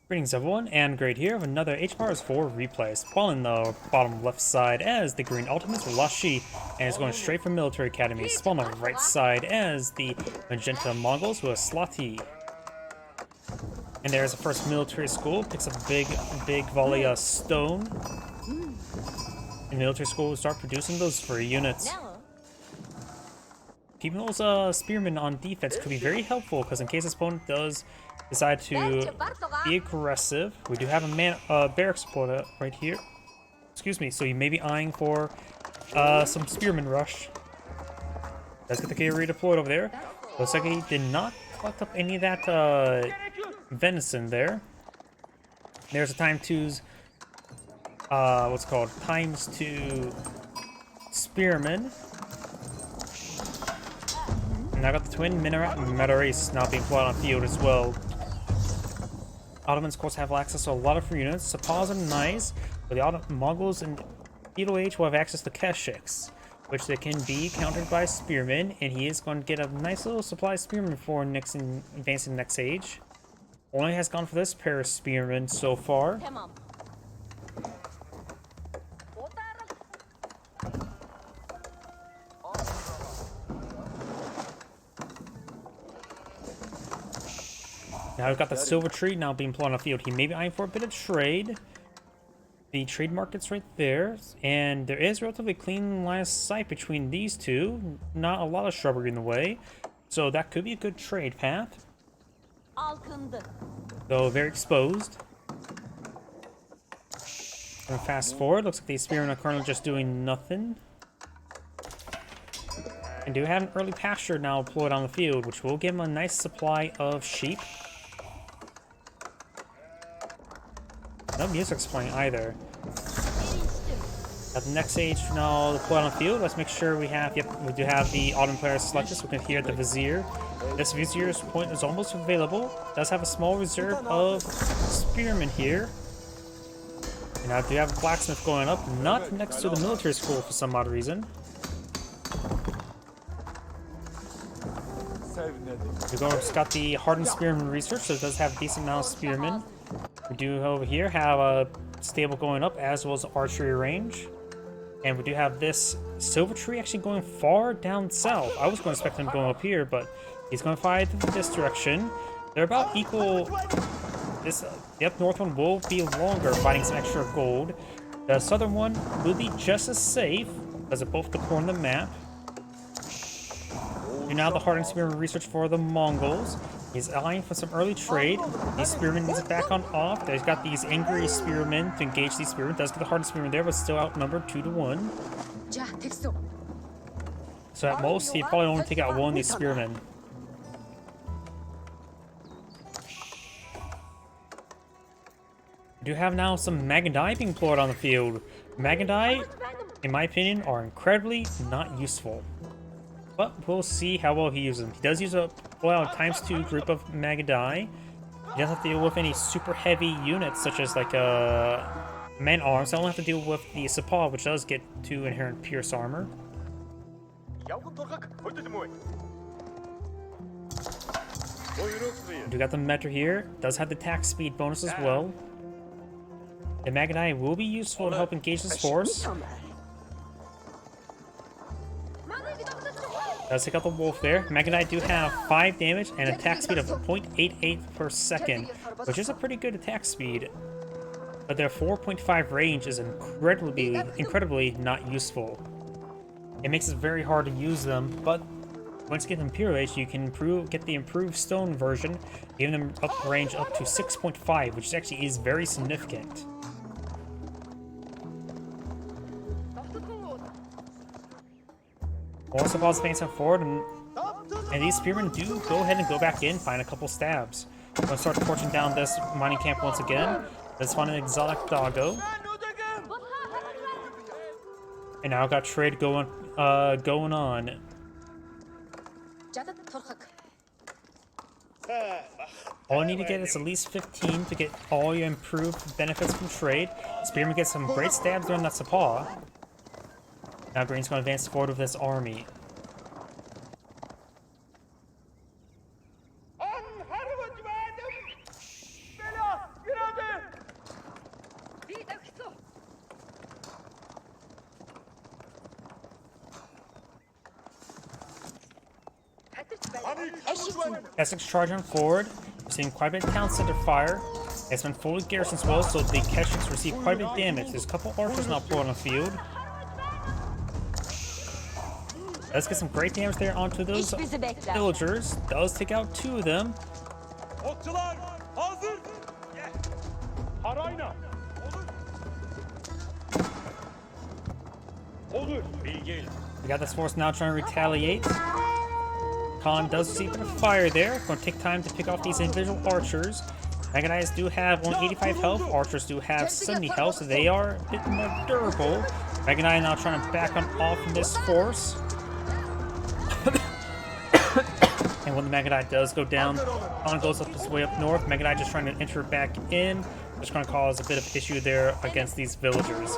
Greetings everyone, and Great here of another H-Powers 4 replay. Spawn in the bottom left side as the green ultimates for LaSh, and it's going straight from military academy. Spawn on the right side as the magenta Mongols with Statte. And there's the first military school, picks up a big volley of stone. And military school will start producing those free units. Keeping those spearmen on defense could be very helpful, because in case this opponent does decide to be aggressive, we do have a barracks support right here. Excuse me, so you may be eyeing for some spearman rush. Let's get the cavalry deployed over there. Looks like he did not collect up any of that venison there. There's a times 2 spearmen. And I got the twin Minares now being plotted on field as well. Ottomans, of course, have access to a lot of free units. Sapas are nice, but the Mongols and Feudal Age will have access to Keshiks, which they can be countered by spearmen, and he is going to get a nice little supply of spearmen for advancing next age. Only has gone for this pair of spearmen so far. Now we've got the silver tree now being plotted on the field. He may be eyeing for a bit of trade. The trade market's right there, and there is relatively clean line of sight between these two. Not a lot of shrubbery in the way, so that could be a good trade path. Though very exposed. Gonna fast forward. Looks like the spearmen are currently just doing nothing. And do have an early pasture now deployed on the field, which will give him a nice supply of sheep. No music's playing either. At the next age now deployed on the field, let's make sure we have, we do have the Ottoman players selected, so we can hear the Vizier. This Vizier's point is almost available. Does have a small reserve of spearmen here. And I do have a blacksmith going up, not next to the military school for some odd reason. We've got the hardened spearman research, so it does have a decent amount of spearmen. We do over here have a stable going up, as well as archery range. And we do have this silver tree actually going far down south. I was going to expect him going up here, but he's going to fly this direction. They're about equal. The up north one will be longer, fighting some extra gold. The southern one will be just as safe, as it both the corner of the map. And now the hardened spearman research for the Mongols. He's eyeing for some early trade. These spearmen needs it back on off. He's got these angry spearmen to engage these spearmen. Does get the hardened spearmen there, but still outnumbered 2 to 1. So at most, he'd probably only take out one of these spearmen. We do have now some Magadai being deployed on the field. Magadai, in my opinion, are incredibly not useful. But we'll see how well he uses them. He does use a times 2 group of Magadai. He doesn't have to deal with any super heavy units, such as like men arms. I only have to deal with the Sapa, which does get 2 inherent pierce armor. We got the Metra here. Does have the attack speed bonus as well. The Magadai will be useful to help engage this force. Does take out the wolf there. Magadai do have 5 damage and attack speed of 0.88 per second, which is a pretty good attack speed. But their 4.5 range is incredibly not useful. It makes it very hard to use them, but once you get Imperial Age, you can get the improved stone version, giving them up range up to 6.5, which actually is very significant. Also, while advancing forward, and these spearmen do go ahead and go back in, find a couple stabs. I'm going to start torching down this mining camp once again. Let's find an exotic doggo. And now I've got trade going on. All I need to get is at least 15 to get all your improved benefits from trade. Spearman gets some great stabs during that Sapa. Now Green's going to advance forward with this army. Essex charging forward, receiving quite a bit of town center fire. It's been fully garrisoned as well, so the Keshiks receive quite a bit of damage. There's a couple archers now put on the field. Let's get some great damage there onto those villagers. Does take out 2 of them. We got this force now trying to retaliate. Khan does receive a bit of fire there. Going to take time to pick off these individual archers. Mega Knights do have only 85 health. Archers do have 70 health, so they are a bit more durable. Mega Knight now trying to back on off from this force. And when the Mega Knight does go down, Khan goes up his way up north. Mega Knight just trying to enter back in. Just going to cause a bit of issue there against these villagers.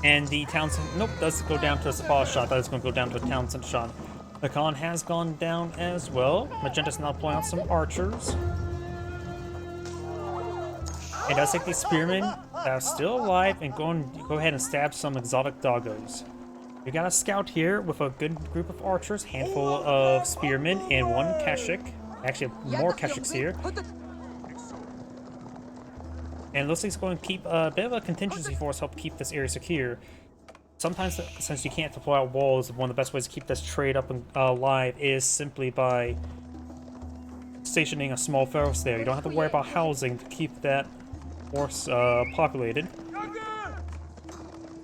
And the Townsend, nope, does go down to a Sapal shot. That is going to go down to a Townsend shot. The Khan has gone down as well. Magenta's now pulling out some archers. It does take these spearmen that are still alive and go ahead and stab some exotic doggos. We got a scout here with a good group of archers, handful of spearmen, and 1 Keshik. Actually, more Keshiks here. And it looks like it's going to keep a bit of a contingency force to help keep this area secure. Sometimes, since you can't deploy out walls, one of the best ways to keep this trade up and alive is simply by stationing a small force there. You don't have to worry about housing to keep that force populated.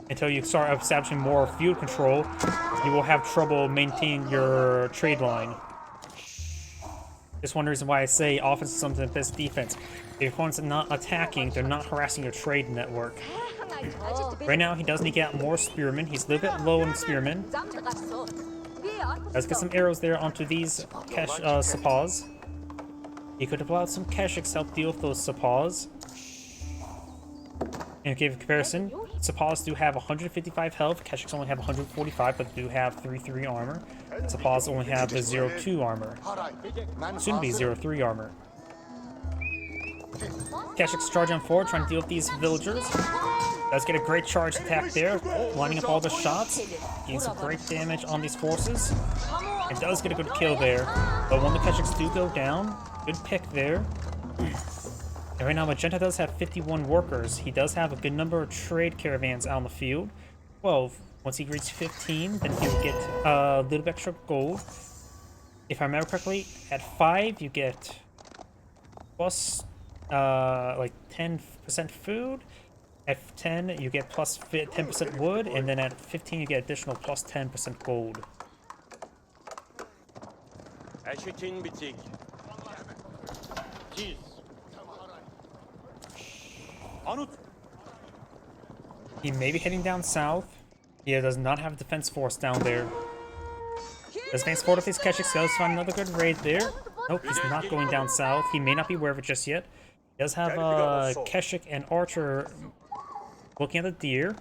Until you start establishing more field control, you will have trouble maintaining your trade line. That's one reason why I say offense is something that fits defense. If your opponent's not attacking, they're not harassing your trade network. Right now, he does need to get out more spearmen. He's a little bit low on spearmen. Let's get some arrows there onto these Sapas. He could deploy out some Keshiks to help deal with those Sapas. And to give a comparison, Sapas do have 155 health, Keshiks only have 145, but do have 3-3 armor. Sapas only have the 0-2 armor. Soon to be 0-3 armor. Keshiks charge on forward, trying to deal with these villagers. Does get a great charge attack there, lining up all the shots. Getting some great damage on these forces. It does get a good kill there, but when the Keshiks do go down, good pick there. And right now, Magenta does have 51 workers. He does have a good number of trade caravans out on the field. 12. Once he reaches 15, then he will get a little bit extra gold. If I remember correctly, at 5, you get plus like 10% food. At 10, you get plus 10% wood. And then at 15, you get additional plus 10% gold. He may be heading down south. He does not have a defense force down there. Does advance forward with his Keshiks, does find another good raid there. Nope, he's not going down south. He may not be aware of it just yet. He does have a Keshik and Archer looking at the deer.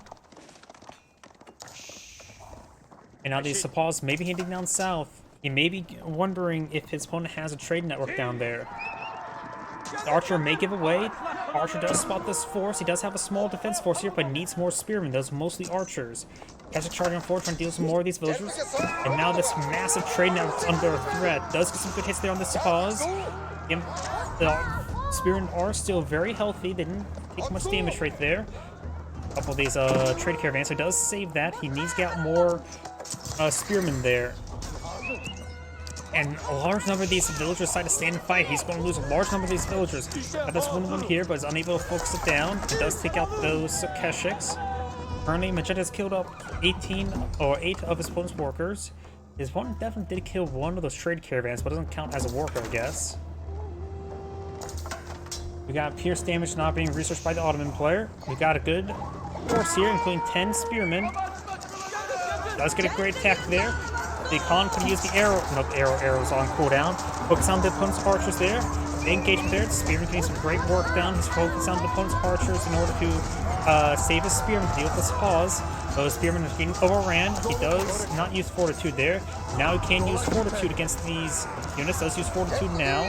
And now these Sapas may be heading down south. He may be wondering if his opponent has a trade network down there. The Archer may give away. Archer does spot this force. He does have a small defense force here, but needs more spearmen. Those mostly archers. Keshik charging forward, trying to deal with some more of these villagers. And now this massive trade network is under threat. Does get some good hits there on the Sapas. The spearmen are still very healthy. They didn't take much damage right there. A couple of these trade caravans. So he does save that. He needs to get out more spearmen there. And a large number of these villagers decide to stand and fight. He's going to lose a large number of these villagers. Got this one here, but is unable to focus it down. He does take out those Keshiks. Currently, Magenta has killed up 8 of his opponent's workers. His opponent definitely did kill one of those trade caravans, but doesn't count as a worker, I guess. We got pierce damage not being researched by the Ottoman player. We got a good force here, including 10 spearmen. Does get a great attack there. The Khan could use the arrow. Nope, arrow's on cooldown. Focus on the opponent's archers there. The engagement there. The spearman getting some great work done. He's focused on the opponent's archers in order to save his spearman to deal with this pause. So his spearman is getting overran. He does not use fortitude there. Now he can use fortitude against these units. Does use fortitude now.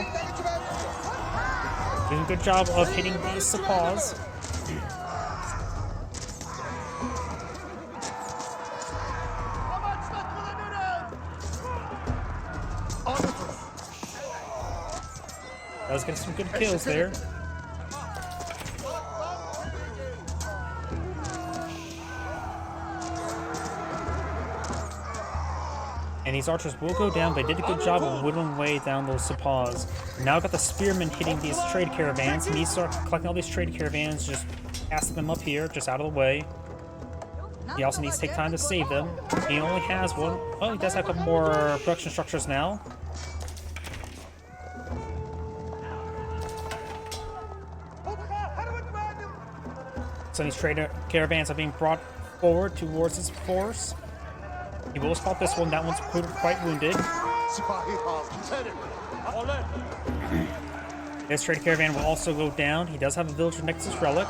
Doing a good job of hitting these Sapas. Does get some good kills there. And these archers will go down. They did a good job of whittling way down those sapas. Now got the spearmen hitting these trade caravans. And he starts collecting all these trade caravans, just passing them up here, just out of the way. He also needs to take time to save them. He only has one. Oh, he does have a couple more production structures now. So these trade caravans are being brought forward towards his force. He will spot this one. That one's quite wounded. This trade caravan will also go down. He does have a villager next to his relic.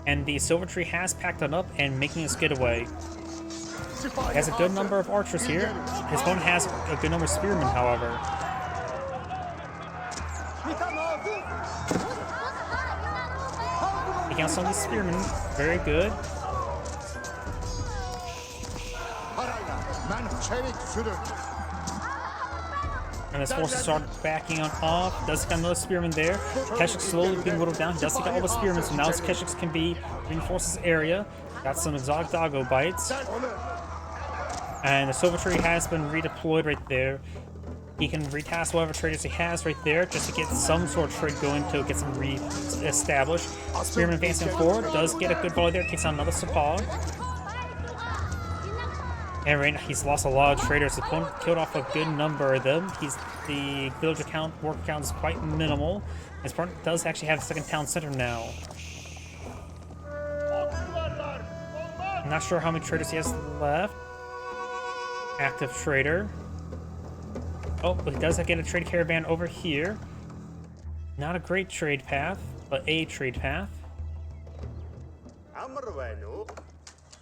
And the silver tree has packed on up and making his getaway. He has a good number of archers here. His opponent has a good number of spearmen, however. He counts on these spearmen. Very good. And his forces start backing on off. Does get another spearman there. Keshik slowly being whittled down. He does take out all the spearmen, so now his Keshiks can be reinforce his area. Got some exotic doggo bites. And the silver tree has been redeployed right there. He can retask whatever traders he has right there just to get some sort of trade going to get some re-established. Spearman advancing forward. Does get a good volley there. Takes out another Sapa. And right now he's lost a lot of traders. His opponent killed off a good number of them. The villager count, worker count is quite minimal. His opponent does actually have the second town center now. I'm not sure how many traders he has left. Active trader. Oh, but he does get a trade caravan over here. Not a great trade path, but a trade path.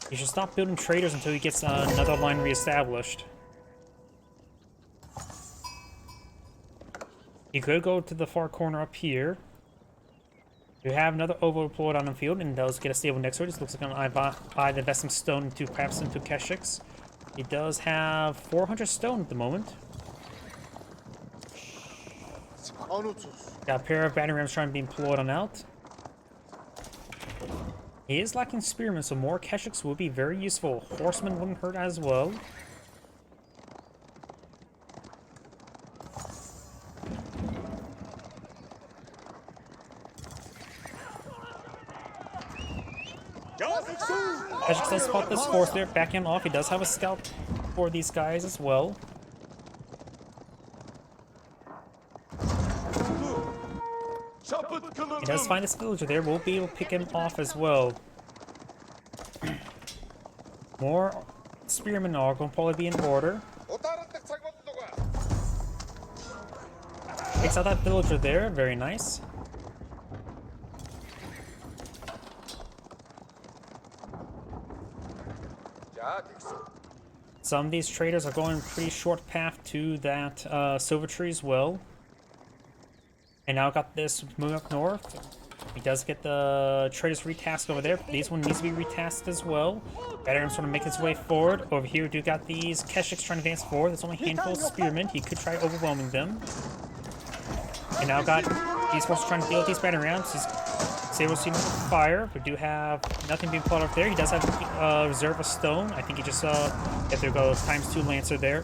He should stop building traders until he gets another line reestablished. He could go to the far corner up here. You have another overlord on the field and does get a stable next to it. It looks like I'm going to invest some stone into perhaps into Keshiks. He does have 400 stone at the moment. Got a pair of battery rams trying to be employed on out. He is lacking spearmen, so more Keshiks would be very useful. Horsemen wouldn't hurt as well. Keshiks does spot this force there, backing him off. He does have a scout for these guys as well. He does find this villager there. We'll be able to pick him off as well. More spearmen are going to probably be in order. Takes out that villager there. Very nice. Some of these traders are going a pretty short path to that silver tree as well. And now got this moving up north. He does get the traders retasked over there. These one needs to be retasked as well. Veteran sort of make his way forward. Over here we do got these Keshiks trying to advance forward. There's only a handful of spearmen. He could try overwhelming them. And now got these forces trying to deal with these battery rounds. He's able to see fire. We do have nothing being pulled up there. He does have a reserve of stone. I think he just if there goes ×2 Lancer there.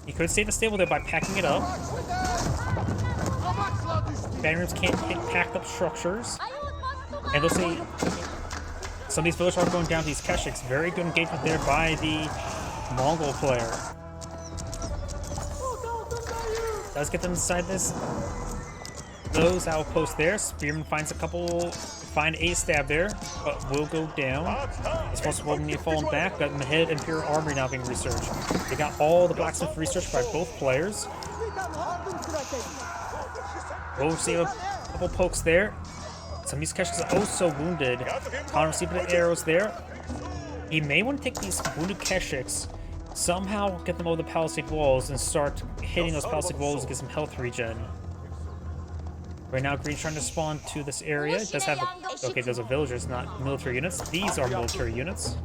He could save the stable there by packing it up. Battery rooms can't hit packed up structures. And they'll say some of these villagers are going down to these Keshiks. Very good engagement there by the Mongol player. Does get them inside this. Those outposts there. Spearman finds find a stab there, but will go down. This force will need falling back. Got Mahid Imperial Armory now being researched. They got all the blacksmith researched by both players. We'll see a couple pokes there. Some of these Keshiks are also wounded. Can't receive the arrows there. He may want to take these wounded Keshiks, somehow get them over the palisade walls and start hitting those palisade walls to get some health regen. Right now, Green's trying to spawn to this area. It does have okay, those are villagers, not military units. These are military units.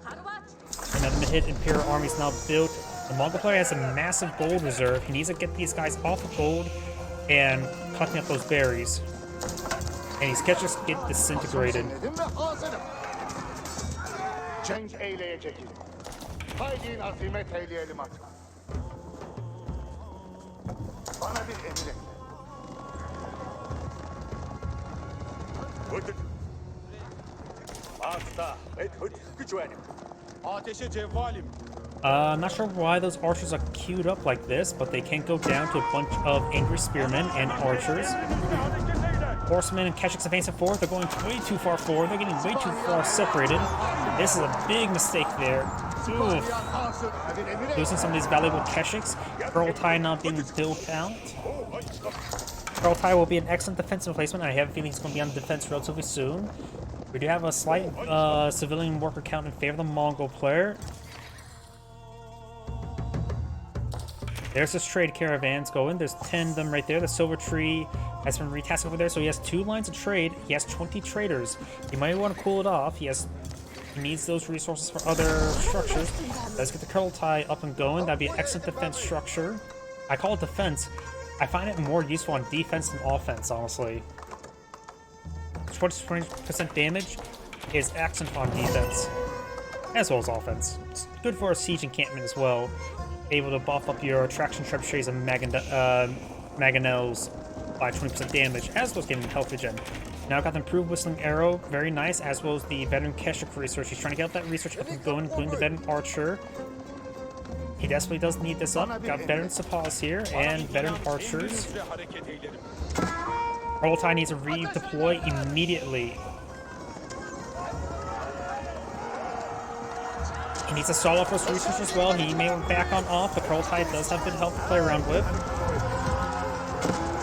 And the Mahid Imperial Army is now built. The Mongol player has a massive gold reserve. He needs to get these guys off of gold and cutting up those berries. And these catchers get disintegrated. Cenk eyleyecek. Haydi nasimet eyleyelim artık. Bana bir emir et. Ateşe cevvalim. Not sure why those archers are queued up like this, but they can't go down to a bunch of angry spearmen and archers. Horsemen and Keshiks advancing forward. They're going way too far forward. They're getting way too far separated. This is a big mistake there. Oof. Losing some of these valuable Keshiks. Kurultai not being built out. Kurultai will be an excellent defensive replacement. I have a feeling he's going to be on defense relatively soon. We do have a slight civilian worker count in favor of the Mongol player. There's his trade caravans going. There's 10 of them right there. The Silver Tree has been retasked over there, so he has 2 lines of trade. He has 20 traders. You might want to cool it off. He needs those resources for other structures. Let's get the Kurultai up and going. That'd be an excellent defense structure. I call it defense. I find it more useful on defense than offense, honestly. 20% damage is excellent on defense, as well as offense. It's good for a siege encampment as well. Able to buff up your attraction trebuchets and mangonels by 20% damage, as well as getting health regen. Now got the improved whistling arrow, very nice, as well as the veteran Keshik research. He's trying to get that research up and going, including the veteran archer. He desperately does need this up. Got veteran Sapas here and veteran archers. Kurultai needs to redeploy immediately. He needs to stall off those research as well. He may back on off, but Kurultai does have good help to play around with.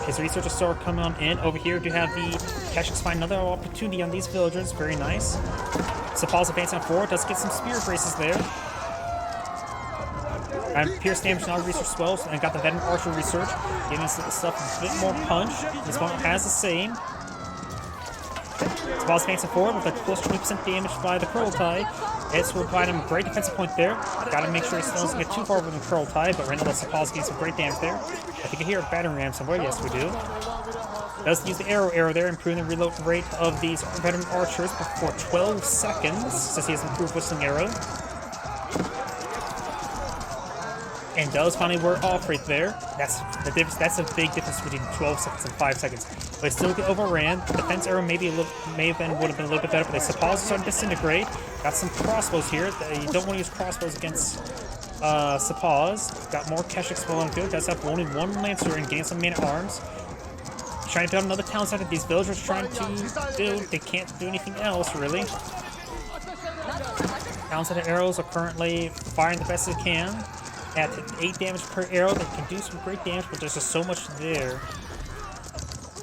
His researchers start coming on in. Over here, do have the Keshiks find another opportunity on these villagers. Very nice. Sapal's advancing forward. Does get some spear braces there. And pierce damage now research swells, and got the veteran archer research, giving stuff a bit more punch. This one has the same. Sapal's advancing forward with a plus 20% damage by the Kurultai. This will provide him a great defensive point there. Gotta make sure he still doesn't get too far with the Kurultai, but right now Sapal's getting some great damage there. I think I hear a battering ram somewhere. Yes, we do. Does use the arrow there, improving the reload rate of these veteran archers for 12 seconds, since he has improved whistling arrow. And does finally wear off right there. That's the difference. That's a big difference between 12 seconds and 5 seconds. But they still get overran. The defense arrow would have been a little bit better, but they Sapals starting to disintegrate. Got some crossbows here. You don't want to use crossbows against Sapals. Got more Keshiks rolling through. Does have only 1 lancer and gain some man at arms. Trying to build another town center. These villagers trying to build. They can't do anything else really. Town center arrows are currently firing the best they can. At 8 damage per arrow, they can do some great damage, but there's just so much there.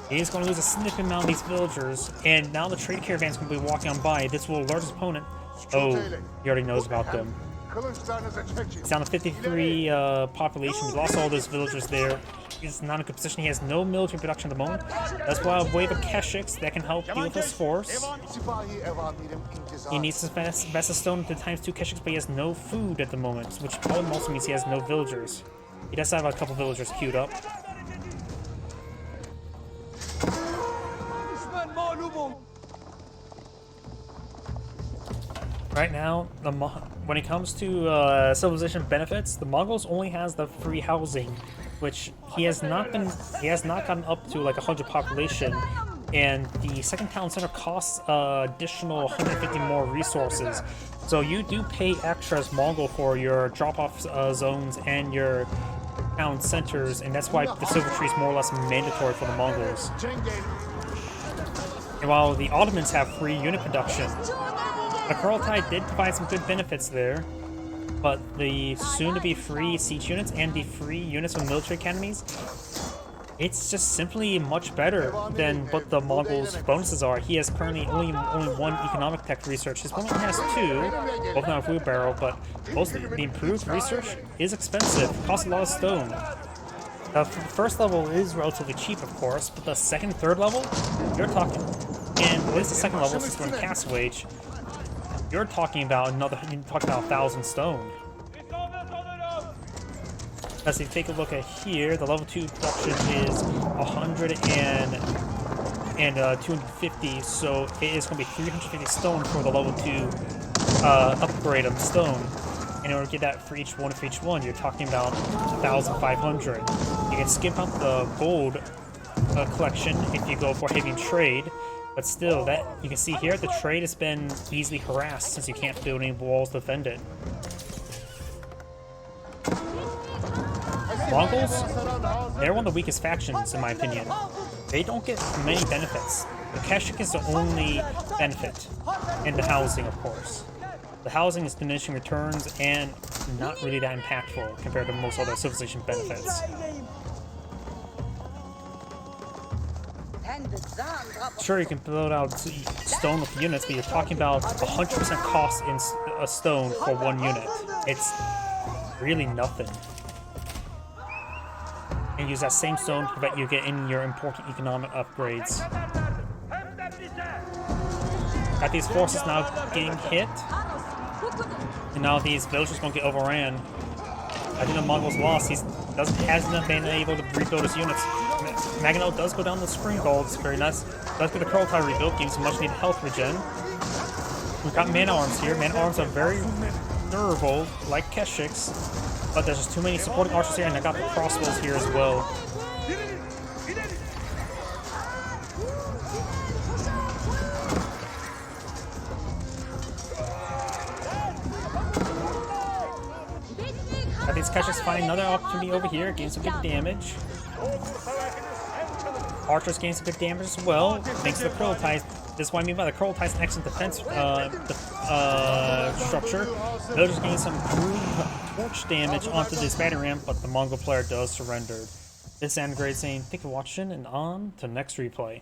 He's going to lose a significant amount of these villagers, and now the trade caravan's going to be walking on by. This will alert his opponent. Oh, he already knows about them. He's down to 53 population. He lost all those villagers there. He's not in a good position. He has no military production at the moment. That's why a wave of Keshiks that can help deal with his force. He needs to invest a stone into ×2 Keshiks, but he has no food at the moment, which also means he has no villagers. He does have a couple villagers queued up. Right now, when it comes to civilization benefits, the Mongols only has the free housing, which he has not gotten up to like 100 population, and the second town center costs additional 150 more resources. So you do pay extra as Mongol for your drop-off zones and your town centers, and that's why the Silver Tree is more or less mandatory for the Mongols. And while the Ottomans have free unit production, the Kurultai did provide some good benefits there, but the soon-to-be free siege units and the free units from military academies, it's just simply much better than what the Mongols' bonuses are. He has currently only 1 economic tech research. His opponent has 2, both not a food barrel, but most of the improved research is expensive, costs a lot of stone. The first level is relatively cheap, of course, but the second, third level, you're talking, and at least the second level, since we're in Cast Wage, you're talking about 1,000 stone. As you take a look at here, the level 2 production is 250, so it is going to be 350 stone for the level 2 upgrade of stone. And in order to get that for each one, you're talking about 1,500. You can skip out the gold collection if you go for heavy trade, but still, that you can see here the trade has been easily harassed since you can't build any walls to defend it. Mongols, they're one of the weakest factions in my opinion. They don't get many benefits. The Keshik is the only benefit, and the housing, of course. The housing is diminishing returns and not really that impactful compared to most other civilization benefits. Sure, you can build out stone with units, but you're talking about 100% cost in a stone for one unit. It's really nothing. And use that same stone to prevent you getting your important economic upgrades. Got these forces now getting hit, and now these villagers won't get overran. I think the Mongols lost. He hasn't been able to rebuild his units. Magano does go down the spring golds, very nice. Does get the curl tie rebuilt, gives some much needed health regen. We've got man arms here. Man arms are very durable, like Keshiks, but there's just too many supporting archers here, and I got the crossbows here as well. I think Keshiks find another opportunity over here, gain some good damage. Archers gain some good damage as well, thanks to the curl ties. This is what I mean by the curl ties, an excellent defense structure. Villagers gain some torch damage onto this battering ram, but the Mongol player does surrender. This is Angrade saying, thank you for watching, and on to the next replay.